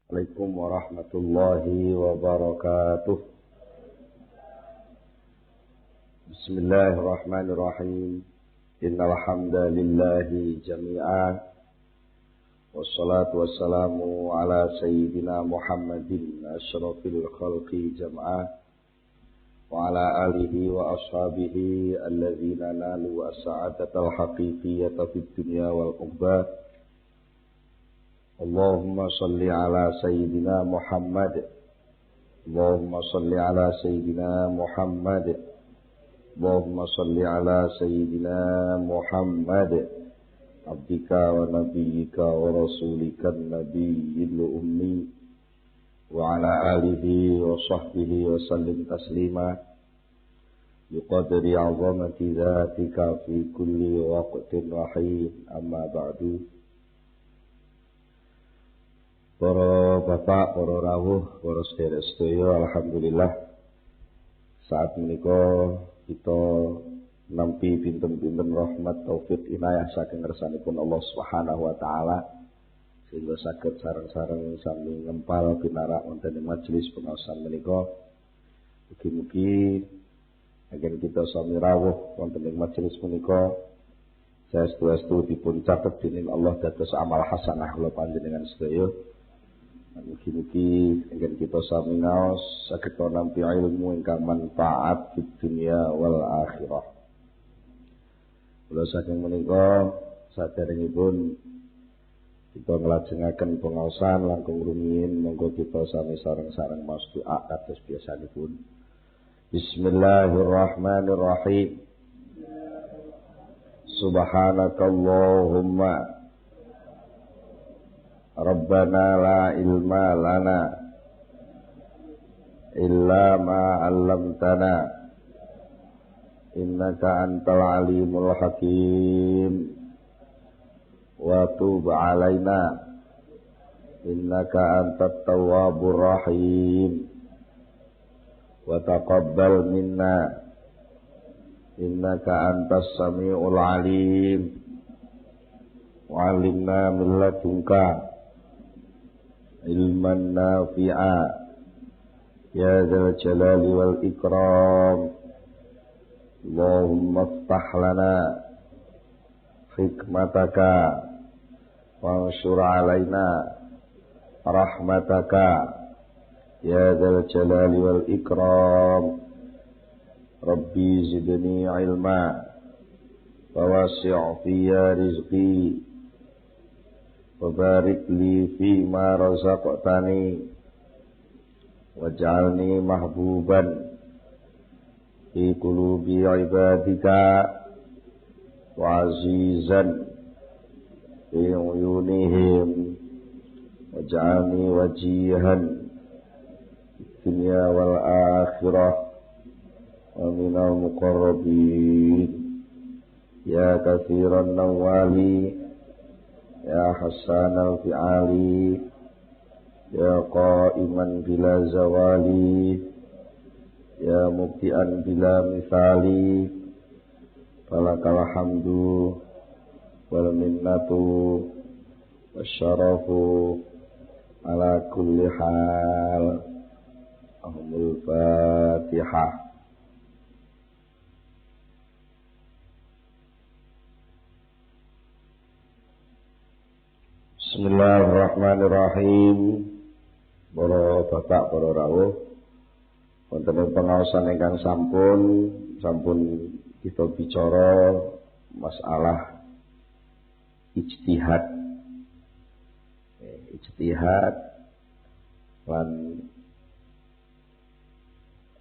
Assalamualaikum warahmatullahi wabarakatuh. Bismillahirrahmanirrahim. Innal hamdalillahi jami'an. Wassalatu wassalamu ala sayyidina Muhammadin asyrafil khalqi jam'an wa ala alihi wa ashabihi alladzina nalu as-sa'adatal haqiqiyyata fid dunya wal ukhbah. Allahumma salli ala sayyidina Muhammad. Allahumma salli ala sayyidina Muhammad. Allahumma salli ala sayyidina Muhammad. Abdika wa nabiyyika wa rasulika nabiyyil ummi wa ala alihi wa sahbihi wa sallim taslima biqadri 'azamati dzatika fi kulli waqtin wa hin, amma ba'du. Para bapak, para rawuh, para sedherek sedaya, alhamdulillah saat menika kita nampi pinten-pinten rahmat taufik inayah saking ngersanipun Allah Subhanahu wa taala sehingga saged sareng-sareng sami ngempal pinarak wonten ing majelis pengaosan menika. Mugi-mugi agen kita sami rawuh wonten ing majelis menika saestu-estu dipun catet dening Allah dados amal hasanah kula panjenengan sedaya. Mugi-mugi agen kita sami ngaos saged nampi ilmu ingkang manfaat di dunia wal akhirah. Kula saking menika saderengipun kita nglajengaken pengaosan langkung rumiyin, monggo kita sami sareng-sareng maos doa kados biasanipun. Bismillahirrahmanirrahim. Subhanakallahumma Rabbana la ilma lana illa ma 'allamtana innaka antal alimul hakim wa tub 'alaina innaka antat tawwabur rahim wa taqabbal minna innaka antas samiul alim wa 'allimna min ladunka ilman nafi'a ya dzal jalali wal ikram. Allahumma iftah lana hikmataka wanshur alaina rahmataka ya dzal jalali wal ikram. Rabbi zidni ilma wa wasi' fiyya rizqi wa barik li fi ma razaqtani waj'alni mahbuban fi qulubi ibadika wa azizan fi uyunihim waj'alni wajihan dunya wal akhirah wa minal muqarrabin ya katsiran nawali ya hasanal fi'ali ya qa'iman bila zawali ya mubti'an bila misali falakal hamdu wal minnatu wasyarafu ala kulli hal. Ahmul Fatihah. Bismillahirrahmanirrahim. Para bapak, para rawuh, wonten ing pengaosan ingkang sampun kita bicara masalah ijtihad lan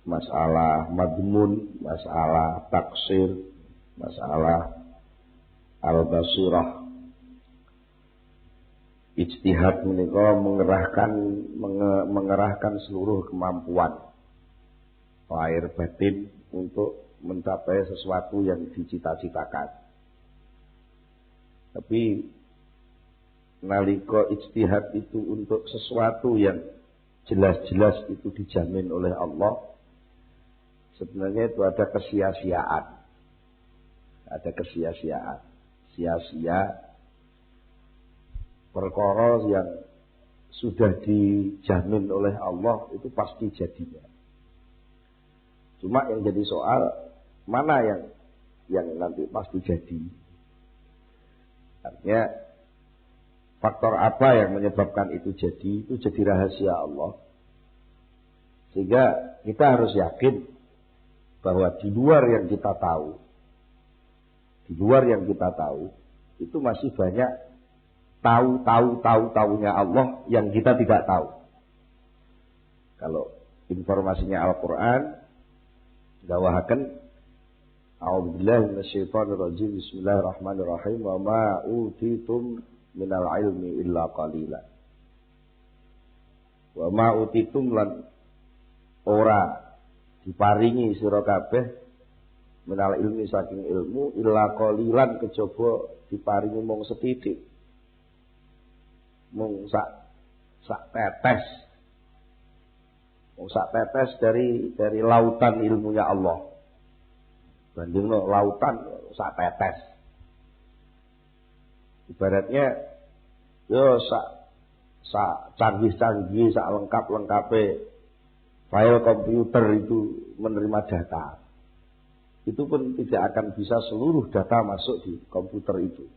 masalah madmun, masalah taksir, masalah al-basirah. Ijtihad menika mengerahkan seluruh kemampuan lahir batin untuk mencapai sesuatu yang dicita-citakan. Tapi nalika ijtihad itu untuk sesuatu yang jelas-jelas itu dijamin oleh Allah, sebenarnya itu ada kesia-siaan. Sia-sia perkara yang sudah dijamin oleh Allah itu pasti jadinya. Cuma yang jadi soal mana yang nanti pasti jadi. Artinya faktor apa yang menyebabkan itu jadi rahasia Allah. Sehingga kita harus yakin bahwa di luar yang kita tahu, itu masih banyak tahunya Allah yang kita tidak tahu. Kalau informasinya Al-Quran, dawahaken a'udzubillahi minasyaitonirrajim, bismillahirrahmanirrahim, wa ma utitum minal ilmi illa qalila. Wa ma utitum lan ora diparingi sira kabeh minal ilmi saking ilmu illa qalilan kejaba diparingi mung setitik. Mung sak tetes. Mung sak tetes dari lautan ilmunya Allah. Bandingno lautan sak tetes. Ibaratnya yo sak canggih-canggih, sak lengkap-lengkape file komputer itu menerima data. Itu pun tidak akan bisa seluruh data masuk di komputer itu.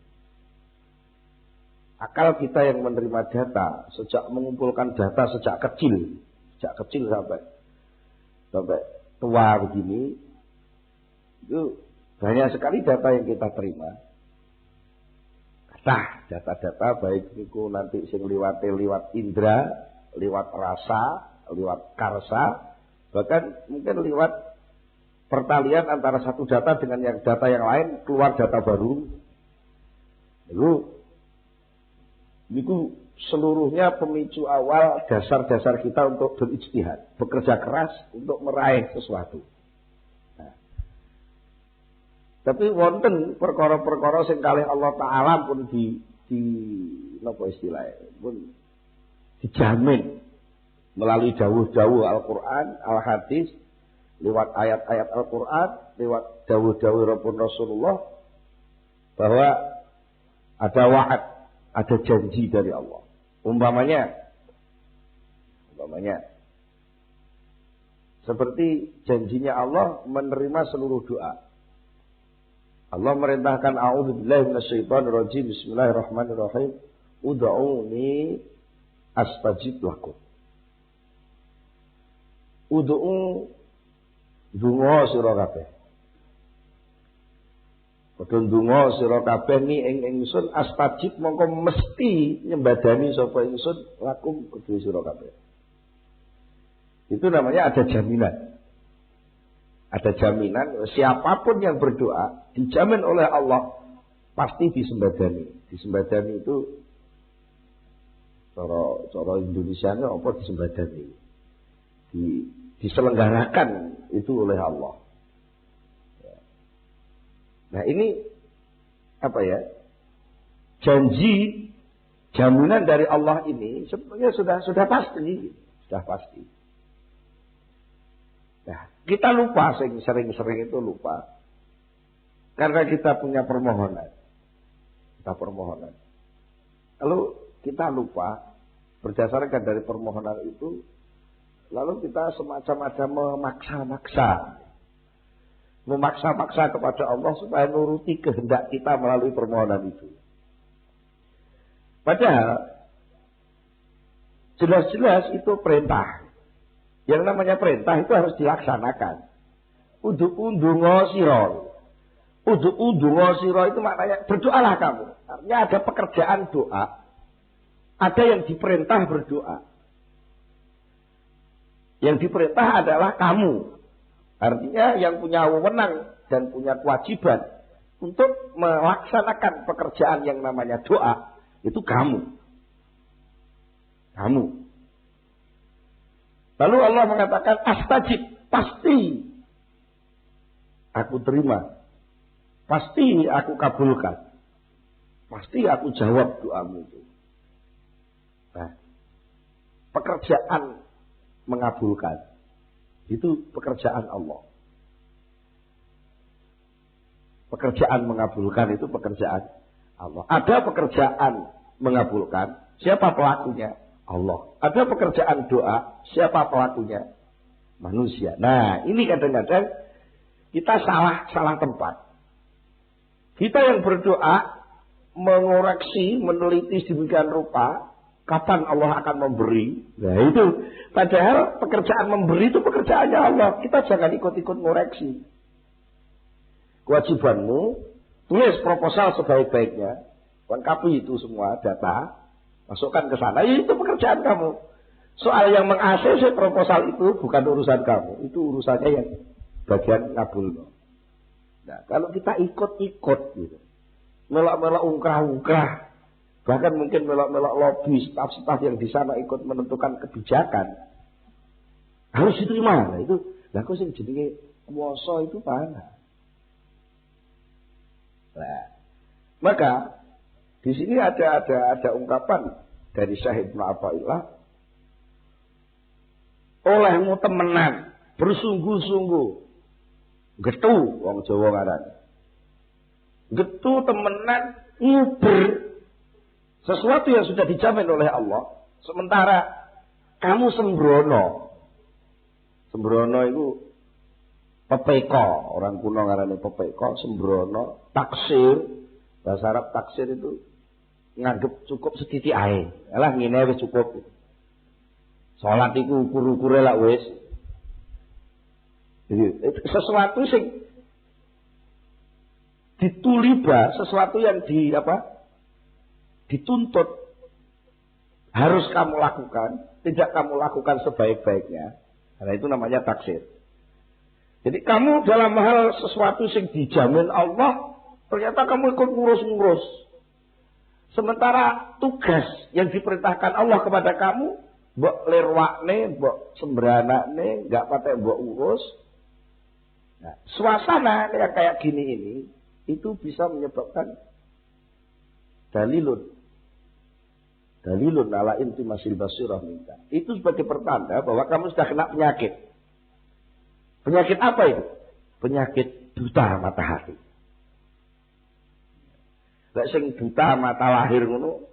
Akal kita yang menerima data, sejak mengumpulkan data sejak kecil sampai tua begini, itu banyak sekali data yang kita terima. Data-data baik itu nanti sing liwat indra, liwat rasa, liwat karsa, bahkan mungkin liwat pertalian antara satu data dengan data yang lain, keluar data baru. Itu seluruhnya pemicu awal dasar-dasar kita untuk berijtihad, bekerja keras untuk meraih sesuatu. Nah, tapi wonten perkara-perkara sing kalih Allah Taala pun di napa istilahnya pun dijamin melalui dawuh-dawuh Al-Quran, Al-Hadis, lewat ayat-ayat Al-Quran, lewat dawuh-dawuh Rasulullah, bahwa ada wa'ad, ada janji dari Allah. Umpamanya seperti janjinya Allah menerima seluruh doa. Allah merintahkan a'udzubillahi minasyaitonirrajim, bismillahirrahmanirrahim, ud'uuni astajib lakum. Ud'u donga sira kabeh. Padha donga sira kabeh ni ing ingsun astajib mongko mesti nyembadani sapa ingsun lakum kedue sira kabeh. Itu namanya ada jaminan. Ada jaminan siapapun yang berdoa dijamin oleh Allah pasti disembadani. Disembadani itu cara Indonesianya apa disembadani? Diselenggarakan itu oleh Allah. Nah ini apa ya? Janji, jaminan dari Allah ini sebenarnya sudah pasti, sudah pasti. Nah kita lupa, sering-sering itu lupa, karena kita punya permohonan, Lalu kita lupa berdasarkan dari permohonan itu. Lalu kita semacam ada memaksa kepada Allah supaya nuruti kehendak kita melalui permohonan itu. Padahal jelas-jelas itu perintah. Yang namanya perintah itu harus dilaksanakan. Ud'u ndonga sira itu maknanya berdoalah kamu. Artinya ada pekerjaan doa. Ada yang diperintah berdoa. Yang diperintah adalah kamu. Artinya yang punya wewenang dan punya kewajiban untuk melaksanakan pekerjaan yang namanya doa itu kamu. Lalu Allah mengatakan astajib, pasti aku terima. Pasti aku kabulkan. Pasti aku jawab doamu itu. Nah, pekerjaan mengabulkan itu pekerjaan Allah. Pekerjaan mengabulkan itu pekerjaan Allah. Ada pekerjaan mengabulkan, siapa pelakunya? Allah. Ada pekerjaan doa, siapa pelakunya? Manusia. Nah, ini kadang-kadang kita salah tempat. Kita yang berdoa, mengoreksi, meneliti sedemikian rupa, kapan Allah akan memberi. Nah itu, padahal pekerjaan memberi itu pekerjaannya Allah. Kita jangan ikut-ikut ngoreksi. Kewajibanmu, tulis proposal sebaik-baiknya, lengkapi itu semua data, masukkan ke sana. Ya, itu pekerjaan kamu. Soal yang meng-ACC proposal itu bukan urusan kamu, itu urusannya yang bagian ngabul. Nah, kalau kita ikut-ikut gitu, melak-melak ungkah-ungkah, bahkan mungkin melak-melak lobby staf-staf yang di sana ikut menentukan kebijakan, harus diterima. Nah, itu, lah kok sing jenenge kuwasa itu mana? Nah, maka di sini ada ungkapan dari Syekh Ibnu Athaillah, olehmu temenan, bersungguh-sungguh. Getu wong Jawa ngaran. Getu temenan nguber sesuatu yang sudah dijamin oleh Allah, sementara kamu sembrono. Sembrono itu pepeko, orang kuno ngarane pepeko, sembrono, taksir, bahasa Arab taksir itu nganggep cukup sedikit ae. Alah ngene wis cukup. Salat iku ukur-ukure lak wis. Sesuatu sing dituliba, sesuatu yang dituntut harus kamu lakukan, tidak kamu lakukan sebaik-baiknya. Karena itu namanya taksir. Jadi kamu dalam hal sesuatu yang dijamin Allah, ternyata kamu ikut ngurus-ngurus. Sementara tugas yang diperintahkan Allah kepada kamu, mbok lerwakne, mbok sembranakne, enggak patek mbok urus. Nah, suasana yang kayak gini ini itu bisa menyebabkan dalilun ala intimasil basirah minta. Itu sebagai pertanda bahwa kamu sudah kena penyakit. Penyakit apa itu? Penyakit buta mata hati. Lek sing buta mata lahir ngono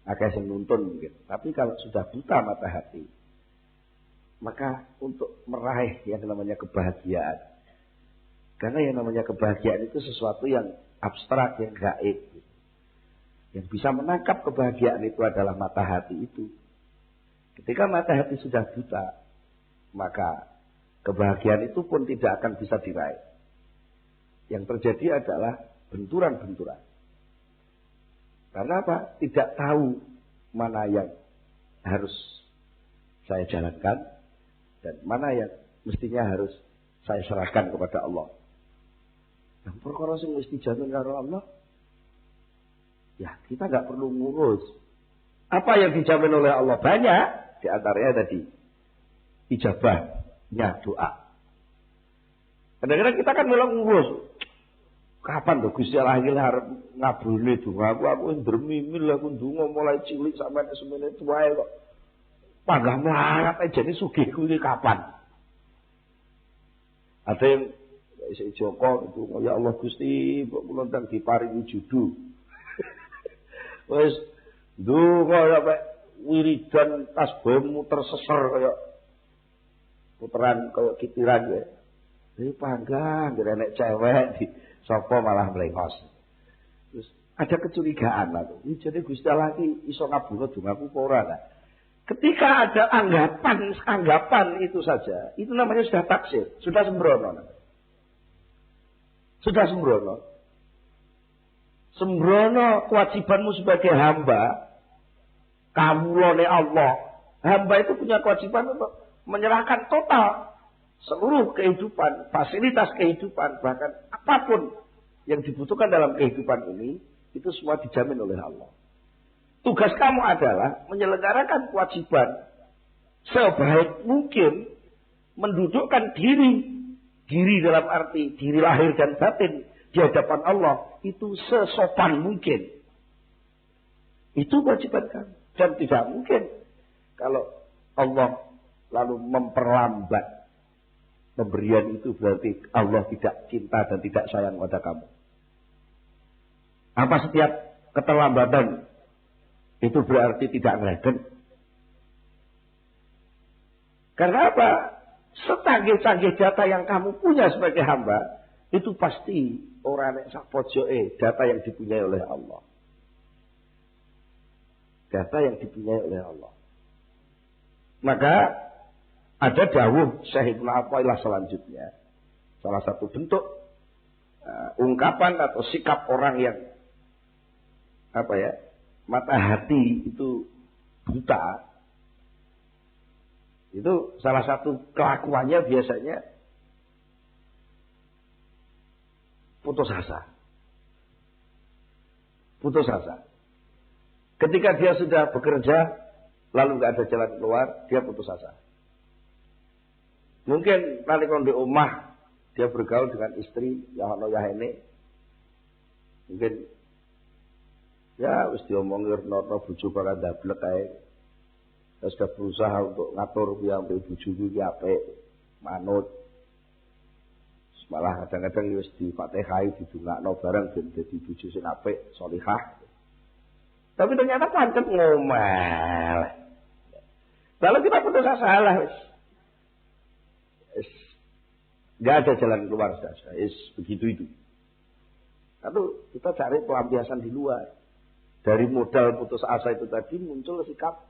akeh sing nuntun mungkin. Tapi kalau sudah buta mata hati, maka untuk meraih yang namanya kebahagiaan. Karena yang namanya kebahagiaan itu sesuatu yang abstrak, yang gaib. Yang bisa menangkap kebahagiaan itu adalah mata hati itu. Ketika mata hati sudah buta, maka kebahagiaan itu pun tidak akan bisa diraih. Yang terjadi adalah benturan-benturan. Karena apa? Tidak tahu mana yang harus saya jalankan dan mana yang mestinya harus saya serahkan kepada Allah. Yang perkara sing mesti jamin karo Allah, ya kita nggak perlu ngurus. Apa yang dijamin oleh Allah banyak, di antaranya tadi ijabahnya doa. Kadang-kadang kita kan melok ngurus. Kapan tuh Gusti Allah iki arep ngabulne donga aku ndremimil aku ndonga mulai cilik sampai semene tuae kok. Panggah melarat aja ini sugih kuwi kapan? Ada yang isi Joko itu, ya Allah Gusti, mbok kula ndang diparingi judu. Wis ndonga sampai wiridan tasbihmu terseser kaya puteran kaya kitiran ya. Iki panggah nek cewek di sapa malah mlengos. Terus ada kecurigaan lah tuh. Iki jane Gusti Allah iki iso ngabulno dongaku apa ora ta? Ketika ada anggapan itu saja, itu namanya sudah taksir, sudah sembrono. Sudah sembrono. Sembrono kewajibanmu sebagai hamba, kawulane Allah. Hamba itu punya kewajiban untuk menyerahkan total seluruh kehidupan, fasilitas kehidupan, bahkan apapun yang dibutuhkan dalam kehidupan ini, itu semua dijamin oleh Allah. Tugas kamu adalah menyelenggarakan kewajiban sebaik mungkin, mendudukkan diri dalam arti diri lahir dan batin di hadapan Allah itu sesopan mungkin. Itu kewajiban kamu. Dan tidak mungkin kalau Allah lalu memperlambat pemberian itu, berarti Allah tidak cinta dan tidak sayang pada kamu. Apa setiap keterlambatan itu berarti tidak ngeleden? Karena apa? Secanggih-canggih data yang kamu punya sebagai hamba, itu pasti orang yang sak pojoke data yang dipunyai oleh Allah. Data yang dipunyai oleh Allah. Maka ada dawuh Syekh Ibnu Athaillah selanjutnya. Salah satu bentuk ungkapan atau sikap orang yang mata hati itu buta. Itu salah satu kelakuannya biasanya putus asa. Putus asa. Ketika dia sudah bekerja, lalu nggak ada jalan keluar, dia putus asa. Mungkin nanti kalau di rumah, dia bergaul dengan istri, yang ono yahene. Mungkin, ya, wis diomongin nono bujuk para dablek kayak. Saya sudah berusaha untuk ngatur yang bujuk iki apik, manut. Malah kadang-kadang wis di Fatihah didongakno bareng ben dadi bojo sing apik, sholihah. Tapi ternyata pancet ngomel. Lalu kita putus asa lah wis. Enggak ada jalan keluar saja. Begitu itu. Lalu kita cari pelampiasan di luar. Dari modal putus asa itu tadi muncul sikap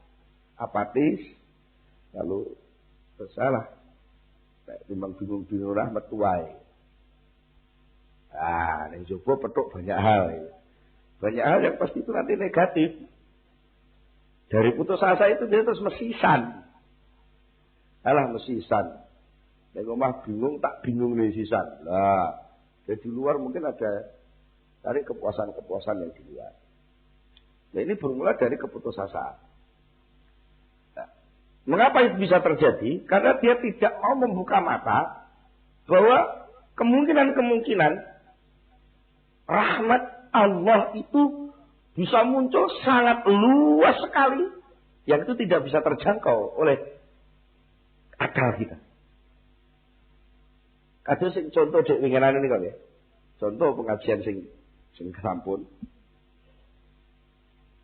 apatis, lalu bersalah. Timbang bingung-bingung rahmat tuai. Yang coba petuk banyak hal. Banyak hal yang pasti itu nanti negatif. Dari putus asa itu dia terus mesisan. Alah mesisan. Nek omah bingung tak bingung nih sisan. Lah, di luar mungkin ada cari kepuasan-kepuasan yang di luar. Nah, ini bermula dari keputusasaan. Nah, mengapa itu bisa terjadi? Karena dia tidak mau membuka mata bahwa kemungkinan rahmat Allah itu bisa muncul sangat luas sekali, yang itu tidak bisa terjangkau oleh akal kita. Kados sing contoh dek winginan ini kok ya. Contoh pengajian sing sampun.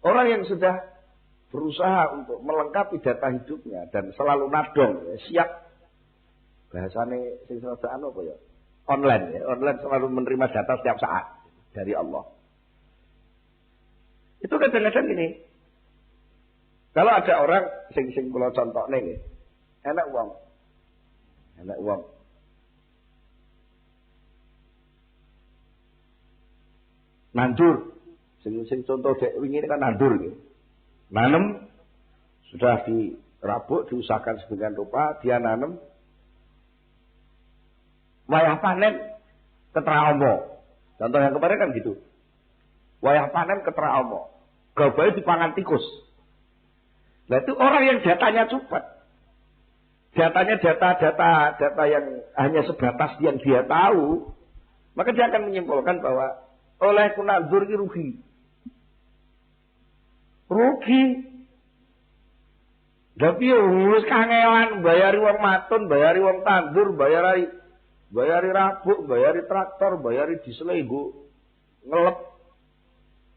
Orang yang sudah berusaha untuk melengkapi data hidupnya dan selalu nadong, ya, siap. Bahasane sing serasaan apa ya? Online ya. Online selalu menerima data setiap saat dari Allah. Itu kadang-kadang gini. Kalau ada orang sing kula contohne nggih. Enak uang. Nandur. Sing contoh dek wingi ini kan nandur gitu. Nanem sudah dirabuk, diusahakan sedemikian rupa, dia nanem. Wayah panen ketra omo. Contoh yang kemarin kan gitu. Wayah panen ketra omo. Gabahe dipangan tikus. Nah itu orang yang datanya cepat. Datanya data yang hanya sebatas yang dia tahu, maka dia akan menyimpulkan bahwa oleh kunandur ini rugi. Tapi wis kangelan bayari wong matun, bayari wong tandur, bayari rabuk, bayari traktor, bayari diselenggo ngelep.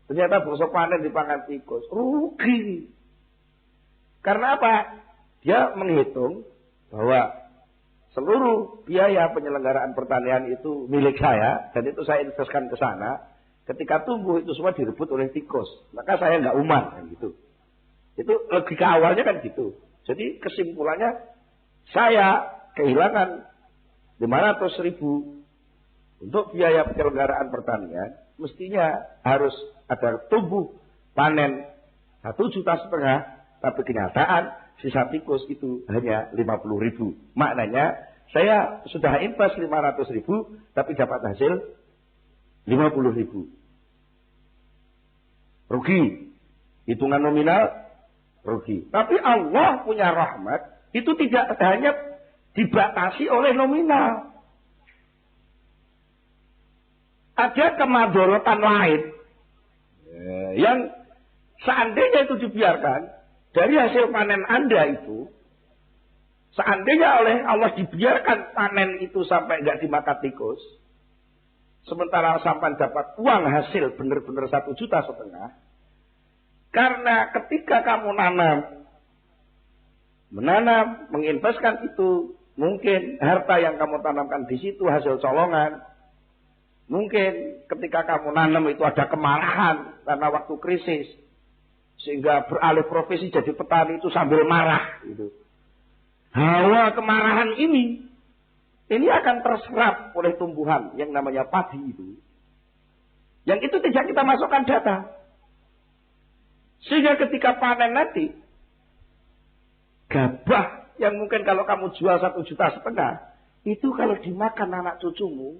Ternyata bosok panen dipangan tikus, rugi. Karena apa? Dia menghitung bahwa seluruh biaya penyelenggaraan pertanian itu milik saya dan itu saya investasikan ke sana. Ketika tumbuh itu semua direbut oleh tikus, maka saya nggak umat kan gitu. Itu logika awalnya kan gitu. Jadi kesimpulannya saya kehilangan 500.000 untuk biaya penyelenggaraan pertanian. Mestinya harus ada tumbuh panen 1,5 juta, tapi kenyataan sisa tikus itu hanya 50.000. Maknanya saya sudah invest 500.000, tapi dapat hasil 50.000. Rugi. Hitungan nominal rugi. Tapi Allah punya rahmat itu tidak hanya dibatasi oleh nominal. Ada kemadharatan lain yang seandainya itu dibiarkan dari hasil panen Anda itu, seandainya oleh Allah dibiarkan panen itu sampai nggak dimakan tikus, sementara sampai dapat uang hasil benar-benar 1,5 juta. Karena ketika kamu nanam menanam, menginvestkan itu. Mungkin harta yang kamu tanamkan di situ hasil colongan. Mungkin ketika kamu nanam itu ada kemarahan karena waktu krisis. Sehingga beralih profesi jadi petani itu sambil marah. Gitu. Hawa kemarahan ini akan terserap oleh tumbuhan yang namanya padi itu. Yang itu tidak kita masukkan data. Sehingga ketika panen nanti, gabah yang mungkin kalau kamu jual 1,5 juta, itu kalau dimakan anak cucumu,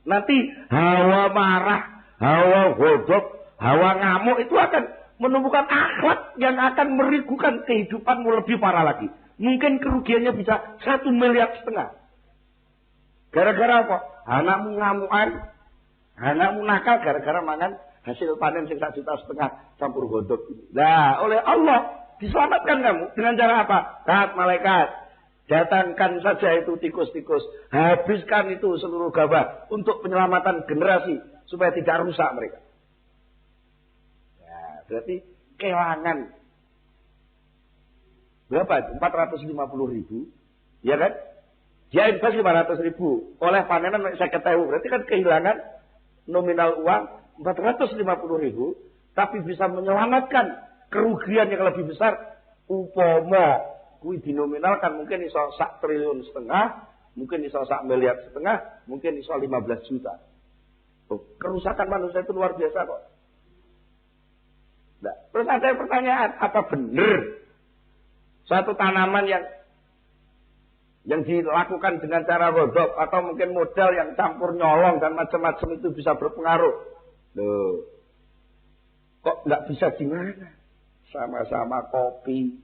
nanti hawa marah, hawa godok, hawa ngamuk itu akan menumbuhkan akhlak yang akan merigukan kehidupanmu lebih parah lagi. Mungkin kerugiannya bisa 1,5 miliar. Gara-gara apa? Anakmu ngamukan, anakmu nakal gara-gara makan hasil panen 1,5 juta campur godok. Nah, oleh Allah diselamatkan kamu dengan cara apa? Malaikat, datangkan saja itu tikus-tikus, habiskan itu seluruh gabah untuk penyelamatan generasi supaya tidak rusak mereka. Ya, berarti kehilangan berapa? 450.000, ya kan? Dia invest 500.000, oleh panenan 50.000, berarti kan kehilangan nominal uang 450.000, tapi bisa menyelamatkan kerugian yang lebih besar. Upomo kui dinominalkan mungkin iso 1,5 triliun, mungkin iso 1,5 miliar, mungkin iso 15 juta. Kerusakan manusia itu luar biasa kok. Nah, terus ada pertanyaan, apa benar satu tanaman yang dilakukan dengan cara rodok atau mungkin modal yang campur nyolong dan macam-macam itu bisa berpengaruh? Loh, kok nggak bisa gimana? Sama-sama kopi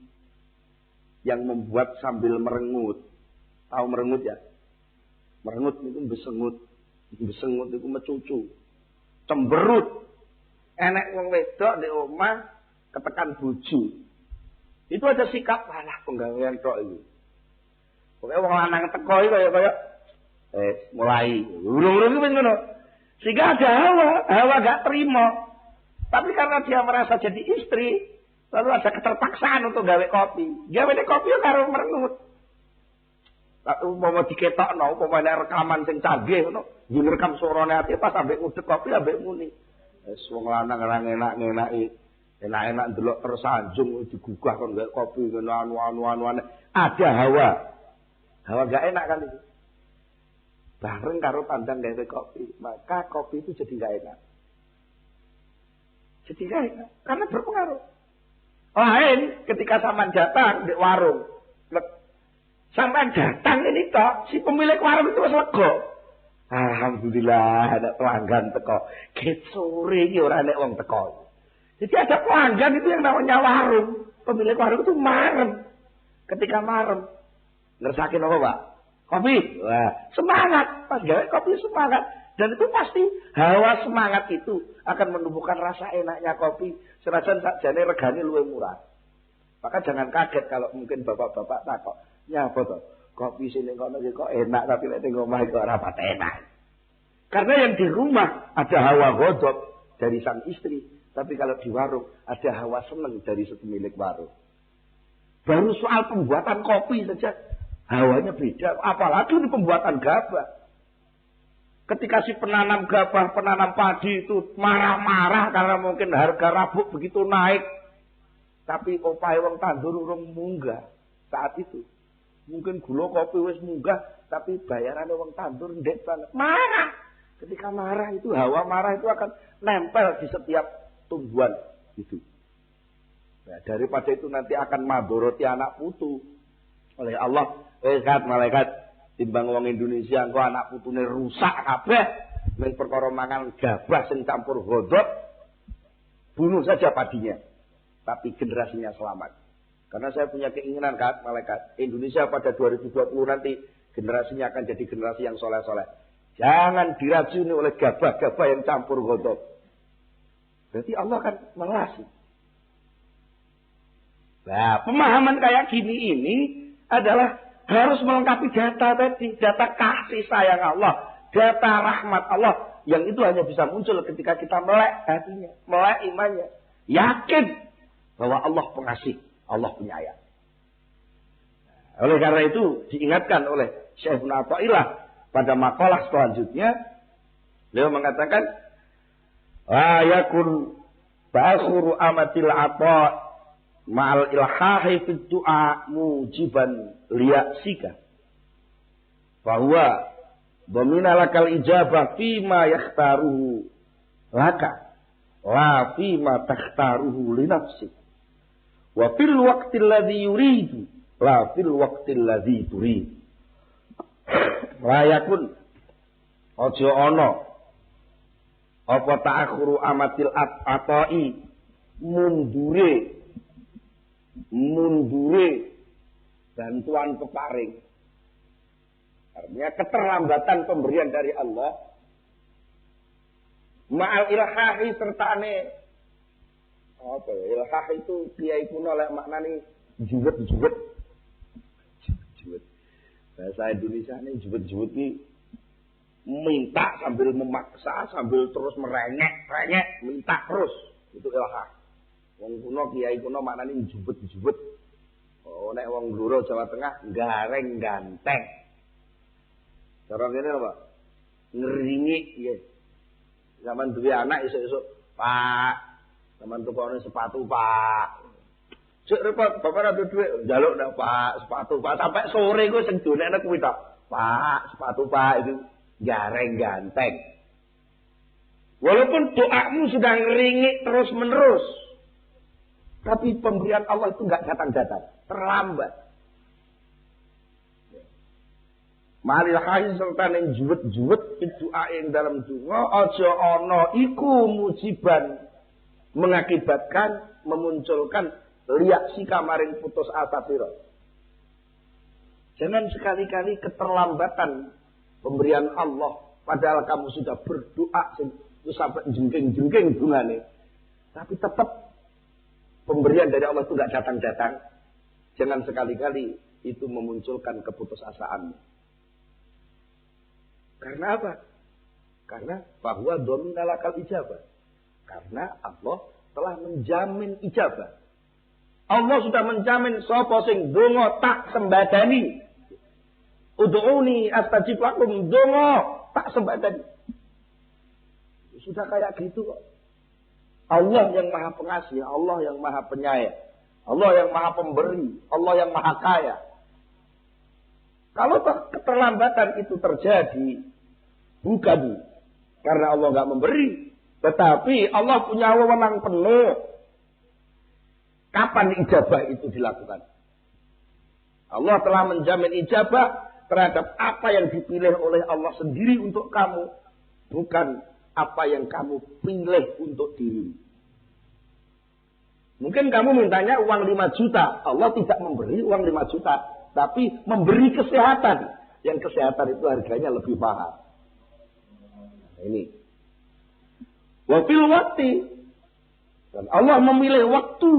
yang membuat sambil merengut. Tahu merengut ya? Merengut itu besengut. Besengut itu mecucu. Cemberut. Enek wong wedok di omah ketekan bojo. Itu ada sikap malah penggawean tok itu. Pokoke wong lanang teko iki kaya mulai. Urung-urung iki ngono. Sehingga ada hawa gak terima. Tapi karena dia merasa jadi istri, lalu ada keterpaksaan untuk gawe kopi. Gawe kopi karo merengut. Lalu mau diketokno, umpamane rekaman sing canggih ngono, direkam suarane ati pas ambek ngudek kopi ambek muni. Wis wong lanang ora enak-enaki. Enak-enak ndelok tersanjung digugah kon gawe kopi ngono anu-anu. Ada hawa. Hawa gak enak kan itu. Bareng karo pandang gawe kopi, maka kopi itu jadi gak enak. Jadi gak enak karena berpengaruh. Lain ketika sampean datang di warung. Sampean datang ini tok, si pemilik warung itu wis lega. Alhamdulillah ada pelanggan teko. Ket sore iki ora nek wong teko. Jadi ada pelanggan itu yang namanya warung. Pemilik warung itu marem. Ketika marem, ngersakin apa, Pak? Kopi. Wah, semangat. Pas gawe kopi semangat. Dan itu pasti hawa semangat itu akan menumbuhkan rasa enaknya kopi. Senajan sakjane regane luwih murah. Maka jangan kaget kalau mungkin bapak-bapak takok, "Nyapa to? Kopi sini kono kok enak tapi nek ning omah kok ora pat enak." Karena yang di rumah ada hawa godok dari sang istri. Tapi kalau di warung ada hawa seneng dari pemilik warung. Baru soal pembuatan kopi saja hawanya beda. Apalagi di pembuatan gabah. Ketika si penanam gabah, penanam padi itu marah-marah karena mungkin harga rabuk begitu naik. Tapi opahe wong tandur urung munggah saat itu. Mungkin gula kopi wis munggah, tapi bayarannya wong tandur ndek banget. Marah. Ketika marah itu, hawa marah itu akan nempel di setiap tumbuhan itu. Nah, daripada itu nanti akan madoroti anak putu. Oleh Allah, malaikat timbang wong Indonesia engko anak putune rusak kabeh men perkara mangan gabah sing campur godhog, bunuh saja padinya. Tapi generasinya selamat. Karena saya punya keinginan kan malaikat, Indonesia pada 2020 nanti generasinya akan jadi generasi yang soleh-soleh. Jangan diracuni oleh gabah-gabah yang campur godhog. Berarti Allah akan mengasihi. Nah, pemahaman kayak gini ini adalah harus melengkapi data tadi. Data kasih sayang Allah. Data rahmat Allah. Yang itu hanya bisa muncul ketika kita melek hatinya. Melek imannya. Yakin bahwa Allah pengasih. Allah penyayang. Oleh karena itu diingatkan oleh Syekh Ibnu Athaillah pada makalah selanjutnya, beliau mengatakan, la yakun ta'khuru amatil ata ma'al ilhahi fid du'a mujiban liya'sika. Bahwa dhamina lakal ijabah fima yakhtaruhu laka la fima takhtaruhu li nafsik. Wa fil waqtil ladzi yuridu la fil waqtil ladzi turid. Layakun ojo ono apa ta'akhuru amatil atoi mundure bantuan peparing. Artinya keterlambatan pemberian dari Allah ma'al ilhahi sertane apa ya? Ilhah itu kiai kuno lek maknane juwet. Bahasa Indonesia ini juwet ini minta sambil memaksa, sambil terus merengek, minta terus. Itu ilhah. Wong kuno kiai kuno maknane juwet. Oh, nek wong Blora Jawa Tengah gareng ganteng. Cara ngene lho, Pak. Ngeringi ya. Zaman duwe anak esuk-esuk, Pak, zaman tukone sepatu, Pak. Cek repot, bapak ada duit, jaluk dah Pak, sepatu Pak. Sampai sore gue sing donekne kuwi tok. Pak, sepatu Pak itu gareng ganteng. Walaupun doamu sudah ngeringik terus menerus, tapi pemberian Allah itu enggak datang-datang, terlambat. Malil hayi serta ning juwet-juwet doa yang dalam donga aja ana iku mujiban mengakibatkan memunculkan liak si kamaring putus asa sira. Jangan sekali-kali keterlambatan pemberian Allah padahal kamu sudah berdoa itu sampai jengking dungane. Tapi tetap pemberian dari Allah itu enggak datang-datang. Jangan sekali-kali itu memunculkan keputusasaan. Karena apa? Karena bahwa domina lakal ijabah. Karena Allah telah menjamin ijabah. Allah sudah menjamin sapa sing donga tak sembadani. Ud'uni astajib lakum, donga tak sembadani. Sudah kayak gitu kok. Allah yang Maha Pengasih, Allah yang Maha Penyayang, Allah yang Maha Pemberi, Allah yang Maha Kaya. Kalau keterlambatan itu terjadi, bukan karena Allah nggak memberi, tetapi Allah punya wewenang penuh. Kapan ijabah itu dilakukan? Allah telah menjamin ijabah terhadap apa yang dipilih oleh Allah sendiri untuk kamu, bukan apa yang kamu pilih untuk dirimu. Mungkin kamu mintanya uang 5 juta, Allah tidak memberi uang 5 juta, tapi memberi kesehatan. Yang kesehatan itu harganya lebih mahal. Nah, ini. Wa fil waqti. Dan Allah memilih waktu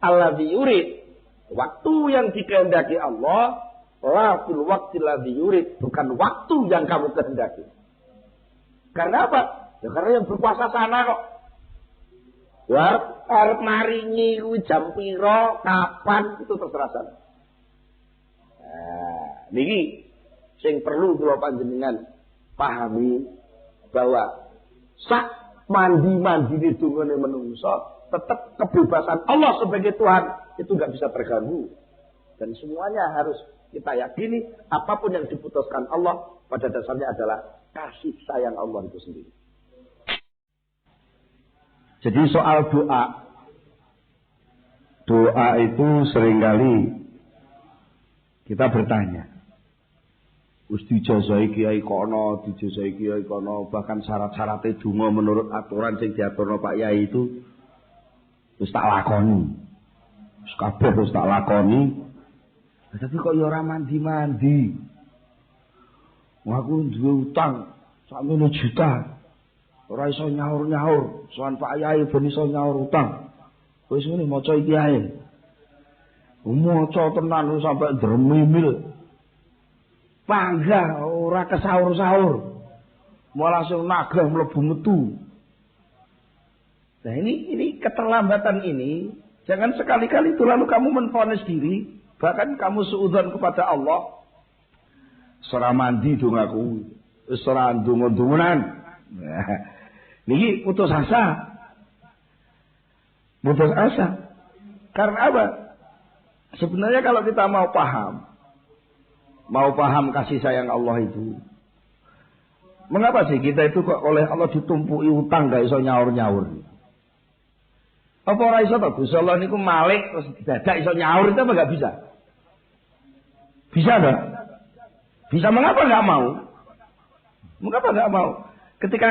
alladzi yurid. Waktu yang dikehendaki Allah, la fil waqti alladzi yurid, bukan waktu yang kamu kehendaki. Karena apa? Ya karena yang berpuasa sana kok. Ya, arep maringi kuwi jam pira, kapan itu terserah sana. Nah, niki sing perlu kula panjenengan pahami bahwa sak mandi-mandine dungane menungso tetap kebebasan Allah sebagai Tuhan itu enggak bisa terganggu. Dan semuanya harus kita yakini apapun yang diputuskan Allah pada dasarnya adalah kasih sayang Allah itu sendiri. Jadi soal doa itu seringkali kita bertanya. Dijazai kiai kono, dijazai kiai kono, bahkan syarat-syaratnya donga menurut aturan sing diaturno Pak Yai itu wis tak lakoni. Wis kabeh wis tak lakoni. Tapi kok ya ora mandi-mandi. Wah, aku duwe utang sak juta. Ora iso nyaur-nyaur, sowan Pak Yai ben iso nyaur utang. Wis ngene maca iki ae. Maca tenan sampai dremimil. Pangga ora kesaur-saur. Mau langsung nagah mlebu metu. Nah ini keterlambatan ini jangan sekali-kali itu lalu kamu menvonis diri Bahkan kamu suudzon kepada Allah. Ora mandi dong aku. Wis ora ndonga-ndonganan. Niki putus asa. Putus asa. Karena apa? Sebenarnya kalau kita mau paham kasih sayang Allah itu, mengapa sih kita itu kok oleh Allah ditumpui utang gak iso nyaur-nyaur? Apa ora iso to? Gusti Allah niku malik terus dadak iso nyaur itu apa gak bisa? Bisa enggak? Bisa, mengapa enggak mau? Mengapa enggak mau? Ketika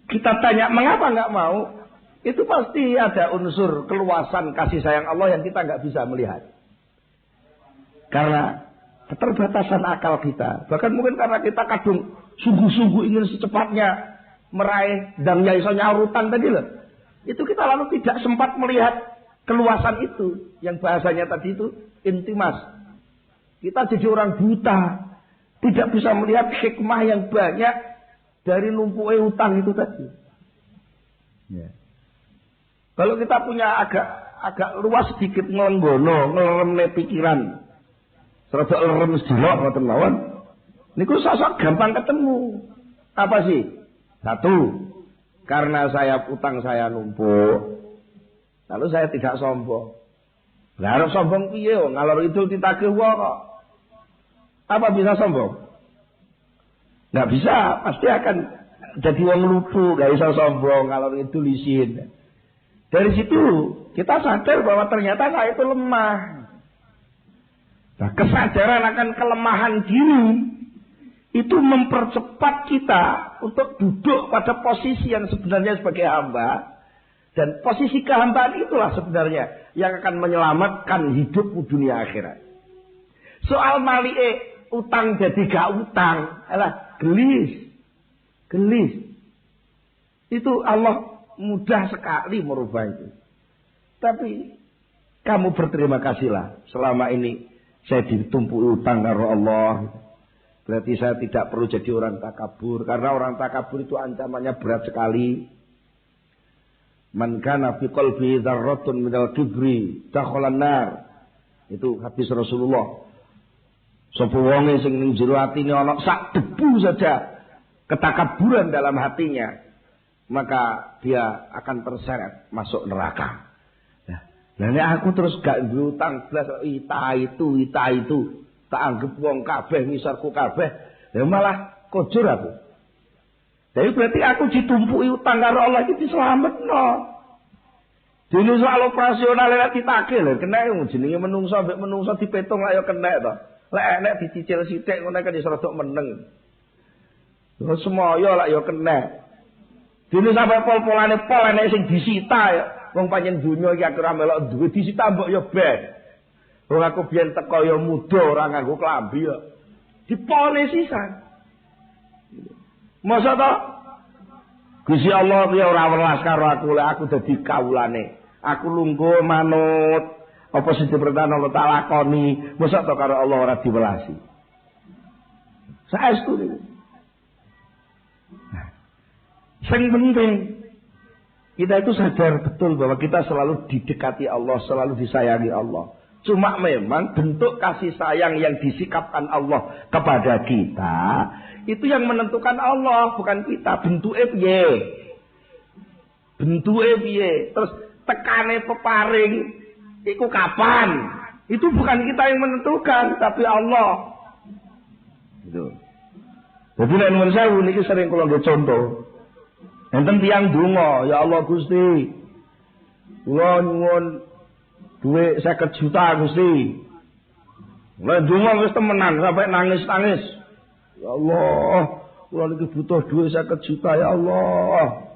kita tanya mengapa enggak mau, itu pasti ada unsur keluasan kasih sayang Allah yang kita enggak bisa melihat. Karena keterbatasan akal kita. Bahkan mungkin karena kita kadung sungguh-sungguh ingin secepatnya meraih dangnya iso nyaur utang tadi loh. Itu kita lalu tidak sempat melihat keluasan itu. Yang bahasanya tadi itu intimas. Kita jadi orang buta. Tidak bisa melihat hikmah yang banyak dari numpuknya utang itu tadi. Ya. Kalau kita punya agak luas sedikit ngelenggono, ngeleremne pikiran. Serta lerem sedilok ngoten mawon. Niku sosok gampang ketemu. Apa sih? Satu, karena utang saya numpuk. Lalu saya tidak sombong. Lah arep sombong piye yo ngalor idul ditagih wae kok. Apa bisa sombong? Nggak bisa, pasti akan jadi wong lupu, nggak bisa sombong ngalor idul isin. Dari situ kita sadar bahwa ternyata saya itu lemah. Nah, kesadaran akan kelemahan diri itu mempercepat kita untuk duduk pada posisi yang sebenarnya sebagai hamba. Dan posisi kehambaan itulah sebenarnya yang akan menyelamatkan hidupmu dunia akhirat. Soal malike utang jadi gak utang, alah gelis. Itu Allah mudah sekali merubah itu. Tapi kamu berterima kasihlah selama ini saya ditumpuk utang karo Allah. Berarti saya tidak perlu jadi orang takabur. Karena orang takabur itu ancamannya berat sekali. Man kana fi qalbi dzarratun minal kibri dakhalan nar. Itu hadis Rasulullah. Sapa wonge sing ning jero atine ana sak debu saja ketakaburan dalam hatinya, maka dia akan terseret masuk neraka. Nah, nek aku terus gak duwe utang blas ita itu tak anggap wong kabeh ngisarku kabeh, ya malah kojur aku. Jadi berarti aku ditumpuki utang karo Allah iki diselametno. Dene soal operasional lek ditagih lho, kena jenenge menungso mbek menungso dipetung lak ya kena to. Lek enek dicicil sithik ngono kan iso rada meneng. Terus semoyo lak ya kena. Dene sampe pol-polane pol enek sing disita ya. Wong pancen donya iki aku ora melok duwe disita mbok ya ben. Wong aku biyen teko ya muda ora nganggo klambi ya. Dipole sisan. Masa to? Gusti Allah ya ora welas karo aku lek aku dadi kawulane. Aku lungguh manut apa sing diperintahno Allah tak lakoni. Masa to karo Allah ora diwelasi. Saestu niku. Sing penting kita itu sadar betul bahwa kita selalu didekati Allah, selalu disayangi Allah. Cuma memang bentuk kasih sayang yang disikapkan Allah kepada kita, itu yang menentukan Allah, bukan kita. Bentuknya piye? Bentuknya piye? Terus tekane peparing, itu kapan? Itu bukan kita yang menentukan, tapi Allah. Gitu. Jadi menurut saya ini sering kalau nggak contoh. Enten tiyang donga, ya Allah Gusti. Kula nyuwun dhuwit 50 juta Gusti. Lah donga wis temenan sampai nangis-nangis. Ya Allah, kula niki butuh dhuwit 50 juta ya Allah.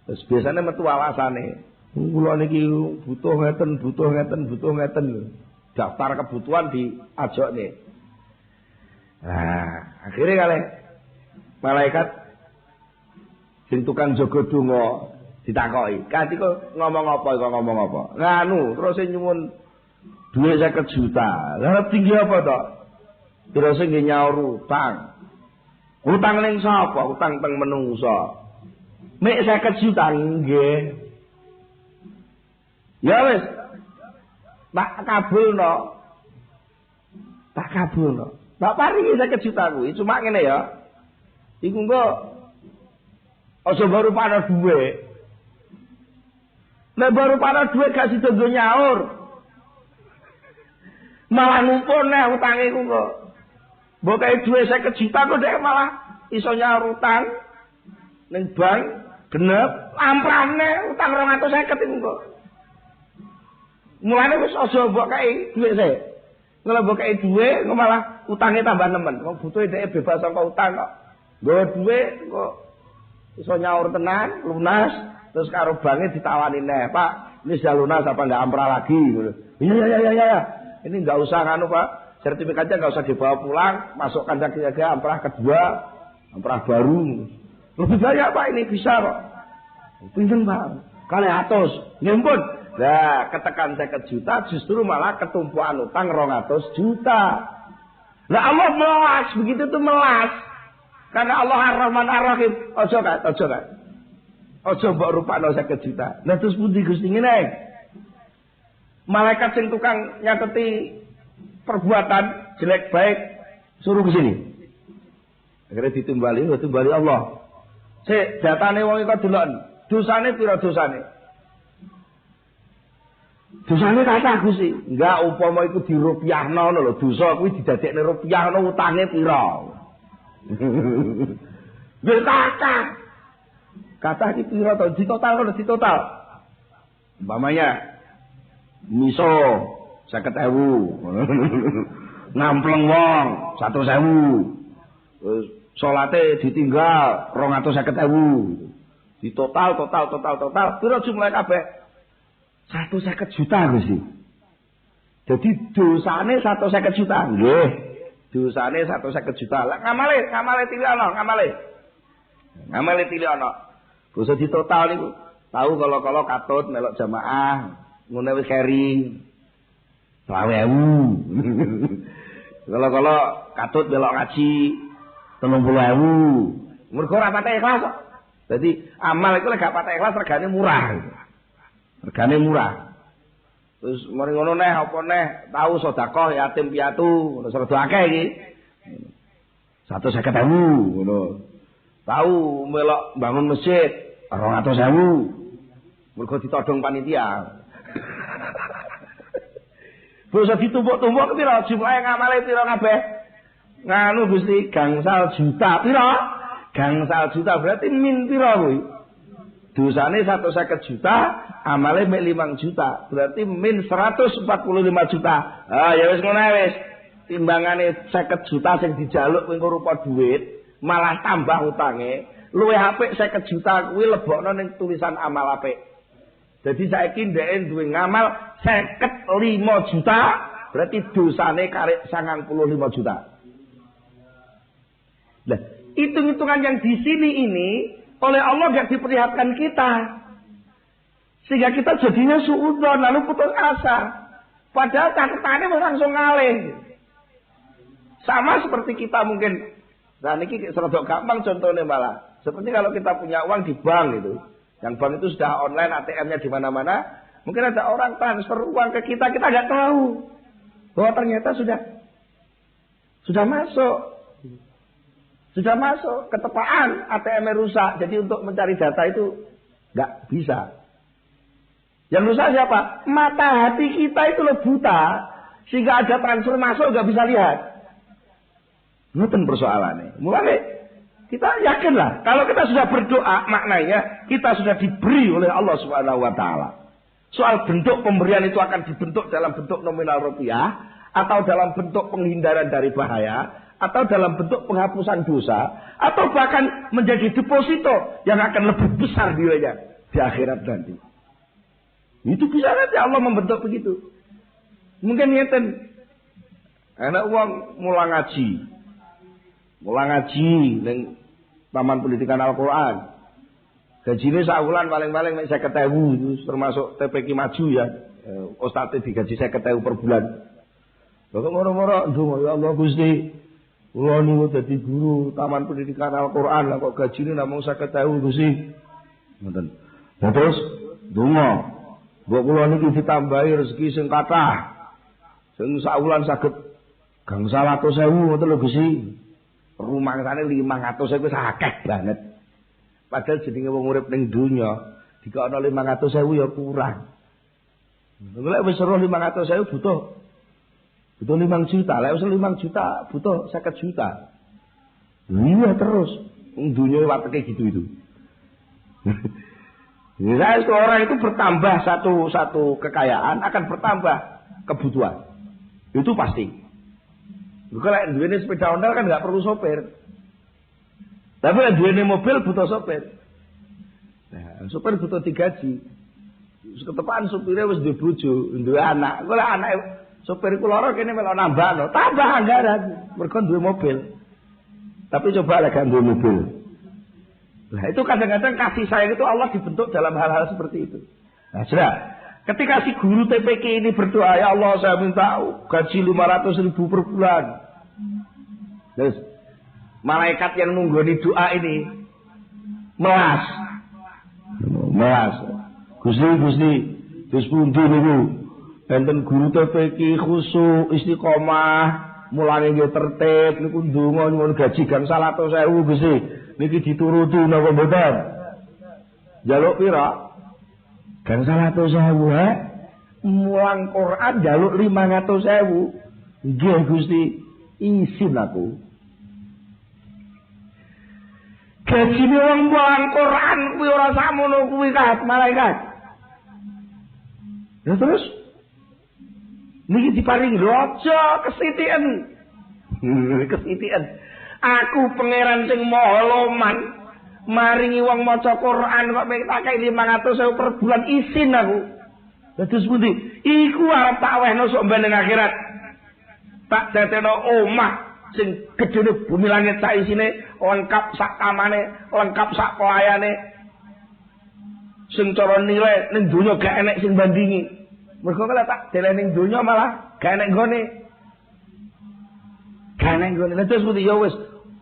Terus biasanya metu alasane. Kula niki butuh ngeten. Daftar kebutuhan diajokne. Nah, akhirnya kalih malaikat sing tukang jaga donga ditakoki, "Kati kok ngomong apa? Nganu, terus nyuwun dhuwit 50 juta. Lah tinggi apa to? Terus nggih nyaur utang. Utang ning sapa? Utang teng menungso. Mek 50 juta nggih. Ya wis. Tak kabulno. Tak kabulno. Tak paringi 50 juta kuwi, cuma ngene ya. Iku engko aja baru para duwe. Nek baru para duwe gak sida nggo nyaur. Malah ngumpul neh utange ku kok. Mbok kae duwe 50 juta kok dhek malah iso nyaur utang ning bank genep amprane utang 250 iku kok. Mulane wis aja mbok kae duwe sik. Kalau mbok kae duwe kok malah utange tambah nemen. Wong butuhe dhek bebas saka utang kok. Nggo duwe kok iso nyaur tenan, lunas, terus karo banke ditawani neh, Pak, ini sudah lunas apa enggak amprah lagi gitu. Iya. Ini enggak usah nganu, Pak. Sertifikatnya enggak usah dibawa pulang, masukkan saja amprah kedua, amprah baru. Lebih banyak, Pak, ini bisa kok. Pinten, Pak. Kali atus, nyimpun. Lah, ketekan 50 juta justru malah ketumpuan utang 200 juta. Lah Allah melas, begitu tuh melas. Karena Allah Ar-Rahman Ar-Rahim. Ojo kan. Ojo mbok rupakno 50 juta. Lah terus pundi Gusti ngene? Malaikat sing tukang nyateti perbuatan jelek baik suruh ke sini. Akhirnya ditumbali Allah. Sik, datane wong iku delok. Dosane pira dosane? Dosane kathah Gusti. Enggak upama iku dirupiahno lho, dosa kuwi didadekne rupiah ngono utange pira? Nggih kata iki pira to ditotal. Umpamanya miso 50.000. Nampleng wong 100.000. Terus salate ditinggal 250.000. Ditotal pira jumlahe kabeh? 150 juta Gusti. Jadi dosane 150 juta. Nggih. Dosane 150 juta. Lah ngamale tiliono, ngamale tiliono. Basa ditotal niku. Tahu kalau katut melok jamaah, ngene wis keri. 20.000. Kalau katut melok ngaji 30.000. Mergo ora pate ikhlas kok. Dadi amal iku lek gak pate ikhlas regane murah. Terus mari ngono neh apa neh tahu sedekah yatim piatu ngono serdo akeh iki. 150.000 ngono. Tahu melok bangun masjid 200.000. Mergo ditodong panitia. Bisa ditumpuk-tumpuk pira jumlahe ngamale pira kabeh? Nganu Gusti gangsal juta pira? Gangsal juta berarti min pira kuwi? Dosane 150 juta, amale mek 5 juta. Berarti min 145 juta. Ah ya wis ngono wis. Timbangane 50 juta sing dijaluk kuwi rupa dhuwit, malah tambah utange, luwih apik 50 juta kuwi lebokno ning tulisan amal apik. Jadi saiki ndeke duwe ngamal 55 juta, berarti dosane karek 95 juta. Nah, hitung-hitungan yang di sini ini oleh Allah gak diperlihatkan kita. Sehingga kita jadinya suudzon lalu putus asa. Padahal catatannya langsung ngalih. Sama seperti kita mungkin. Nah ini serodok gampang contohnya malah. Seperti kalau kita punya uang di bank itu. Yang bank itu sudah online, ATM-nya di mana-mana. Mungkin ada orang transfer uang ke kita gak tahu. Bahwa ternyata sudah masuk. Sudah masuk, ketepaan ATM-nya rusak. Jadi untuk mencari data itu nggak bisa. Yang rusak siapa? Mata hati kita itu loh buta. Sehingga ada transfer masuk nggak bisa lihat. Itu persoalannya. Mulai kita yakinlah. Kalau kita sudah berdoa, maknanya kita sudah diberi oleh Allah Subhanahu Wa Taala. Soal bentuk pemberian itu akan dibentuk dalam bentuk nominal rupiah. Atau dalam bentuk penghindaran dari bahaya. Atau dalam bentuk penghapusan dosa, atau bahkan menjadi deposito yang akan lebih besar nilainya di akhirat nanti. Itu bisa nanti Allah membentuk begitu. Mungkin ngeten, anak uang mulang ngaji neng Taman Pendidikan Al-Quran. Gajinya sahulan paling-paling 50.000 itu termasuk TPQ maju ya. Ustadz digaji 50.000 per bulan. Kok moro-moro ndonga ya Allah Gusti. Kula niku dadi guru Taman Pendidikan Al-Qur'an lah kok gajine namung 50.000 Gusti. Ngoten. Terus donga. Mbok kula niki ditambahi rezeki sing kathah. Sing saulan saged gangsal 100.000 ngoten lho Gusti. Rumangsane 500.000 wis akeh banget. Padahal jenenge wong urip ning donya dikono 500.000 ya kurang. Lek wis roh 500.000 butuh 5 juta. Lek wis 5 juta butuh 50 juta. Iya terus. Dunia wateke gitu itu. Jadi orang itu bertambah satu kekayaan akan bertambah kebutuhan. Itu pasti. Kalau duweni sepeda ondel kan nggak perlu sopir. Tapi yang duweni mobil butuh sopir. Nah, sopir butuh digaji. Ketepaan sopirnya wis duwe bojo, duwe anak. Kalau anak sopir iku lara kene melok nambah, tambah anggaran. Mergo duwe mobil. Tapi coba lah kan duwe mobil. Nah, itu kadang-kadang kasih sayang itu Allah dibentuk dalam hal-hal seperti itu. Nah, sudah. Ketika si guru TPK ini berdoa, ya Allah saya minta gaji 500.000 per bulan. Terus malaikat yang nunggoni doa ini melas. Gusti, terus pundi niku? Enten guru TPK khusyuk istiqomah, mulane nggih tertib niku ndonga nyuwun gaji gangsal 100.000 Gusti. Niki dituruti napa mboten? Jaluk pira? Gangsal 100.000 mulang Quran jaluk 500.000. Nggih Gusti, isin aku. Gajine wong mulang Quran kuwi ora sakmono kuwi malaikat. Ya terus niki diparingi aja kesitian. Kesitian. Aku pangeran sing maha loman maringi wong maca Quran kok tak kei 500.000 per bulan isin aku. Dados pundi? Iku arep tak wehno sok mbeneng akhirat. Tak dadekno omah sing gedene bumi langit sak isine, lengkap sak kamane, lengkap sak pelayane. Sing cara nilai ning donya gak enek sing bandingi. Mergo kala tak deleh ning donya malah gak enek nggone. Gak enek nggone. Lah terus pundi ya wis